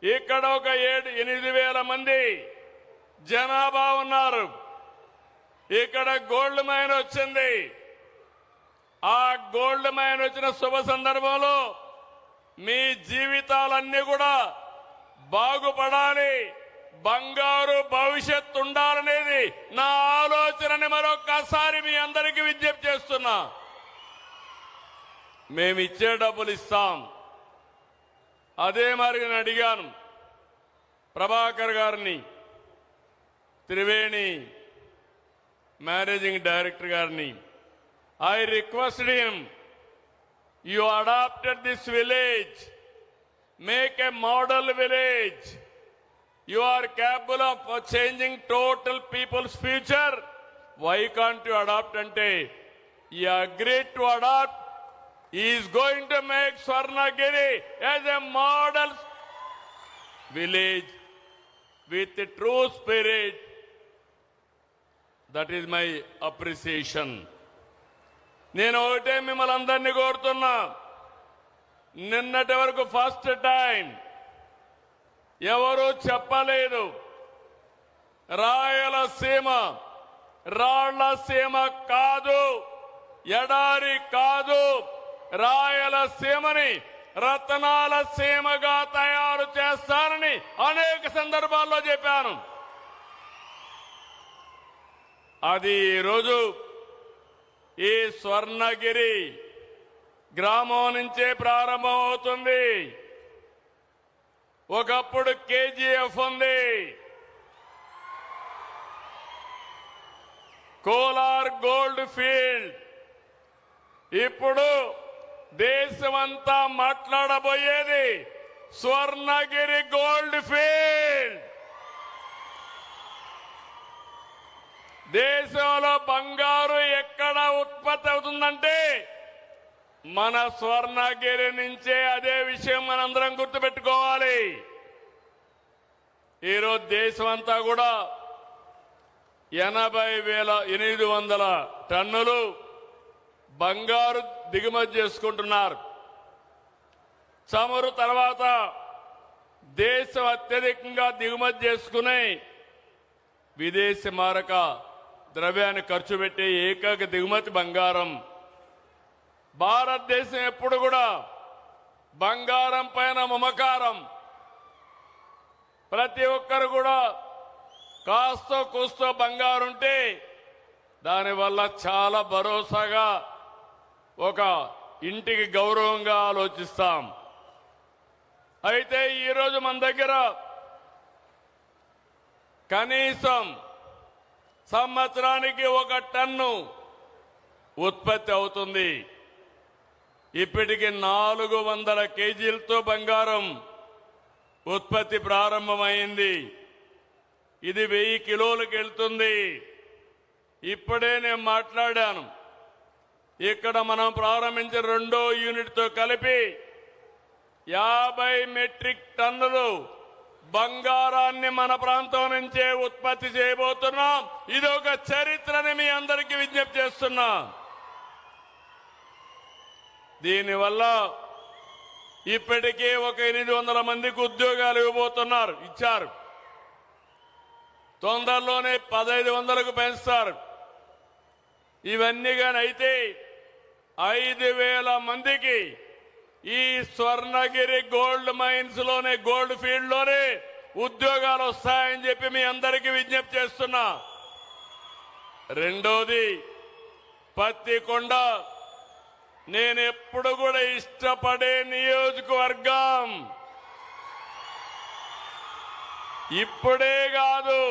ఇక్కడ ఒక 8,000 మంది జనాభా ఉన్నారు. ఇక్కడ గోల్డ్ మైన్ వచ్చింది. ఆ గోల్డ్ మైన్ వచ్చిన శుభ సందర్భంలో మీ జీవితాలన్నీ కూడా బాగుపడాలి, బంగారు భవిష్యత్తు ఉండాలనేది నా ఆలోచనని మరొక్కసారి మీ అందరికీ విజ్ఞప్తి చేస్తున్నా. మేము ఇచ్చే డబ్బులు ఇస్తాం. అదే మరి నేను అడిగాను ప్రభాకర్ గారిని, త్రివేణి మేనేజింగ్ డైరెక్టర్ గారిని. I requested him, you adopted this village, make a model village. You are capable of changing total people's future. Why can't you adopt? Ante he agreed to adopt. He is going to make Swarnagiri as a model village with a true spirit. That is my appreciation. నేను ఒకటే మిమ్మల్ని అందరినీ కోరుతున్నా, నిన్నటి వరకు first time ఎవరు చెప్పలేదు రాయలసీమ రాళ్లసీమ కాదు, ఎడారి కాదు, రాయలసీమని రత్నాల సీమగా తయారు చేస్తారని అనేక సందర్భాల్లో చెప్పాను. అది ఈరోజు ఈ స్వర్ణగిరి గ్రామం నుంచే ప్రారంభం అవుతుంది. ఒకప్పుడు కేజీఎఫ్ ఉంది, కోలార్ గోల్డ్ ఫీల్డ్. ఇప్పుడు దేశమంతా మాట్లాడబోయేది స్వర్ణగిరి గోల్డ్ ఫీల్డ్. దేశంలో బంగారు ఎక్కడ ఉత్పత్తి అవుతుందంటే మన స్వర్ణగిరి నుంచే. అదే విషయం మనందరం గుర్తుపెట్టుకోవాలి. ఈరోజు దేశం అంతా కూడా 80,800 టన్నులు బంగారు దిగుమతి చేసుకుంటున్నారు. చమురు తర్వాత దేశం అత్యధికంగా దిగుమతి చేసుకుని విదేశీ మారక ద్రవ్యాన్ని ఖర్చు పెట్టే ఏకైక దిగుమతి బంగారం. భారతదేశం ఎప్పుడు కూడా బంగారం పైన మమకారం. ప్రతి ఒక్కరు కూడా కాస్తో కూస్తో బంగారు ఉంటే దానివల్ల చాలా భరోసాగా ఒక ఇంటికి గౌరవంగా ఆలోచిస్తాం. అయితే ఈరోజు మన దగ్గర కనీసం సంవత్సరానికి 1 టన్ను ఉత్పత్తి అవుతుంది. ఇప్పటికి 400 కేజీలతో బంగారం ఉత్పత్తి ప్రారంభమైంది. ఇది 1000 కిలోలకు వెళ్తుంది. ఇప్పుడే నేను మాట్లాడాను, ఇక్కడ మనం ప్రారంభించిన 2వ యూనిట్తో కలిపి 50 మెట్రిక్ టన్నులు బంగారాన్ని మన ప్రాంతం నుంచే ఉత్పత్తి చేయబోతున్నాం. ఇది ఒక చరిత్రని మీ అందరికీ విజ్ఞప్తి చేస్తున్నా. దీనివల్ల ఇప్పటికే ఒక 800 మందికి ఉద్యోగాలు ఇచ్చారు. తొందరలోనే 1,500కు పెంచుతారు. ఇవన్నీ కానీ అయితే 5,000 మందికి ఈ స్వర్ణగిరి గోల్డ్ మైన్స్ లోనే, గోల్డ్ ఫీల్డ్ లోనే ఉద్యోగాలు వస్తాయని చెప్పి మీ అందరికీ విజ్ఞప్తి చేస్తున్నా. రెండోది పత్తికొండ. నేను ఎప్పుడు కూడా ఇష్టపడే నియోజకవర్గం. ఇప్పుడే కాదు,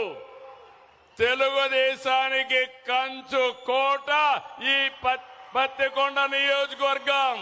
తెలుగుదేశానికి కంచు కోట ఈ పత్తికొండ నియోజకవర్గం.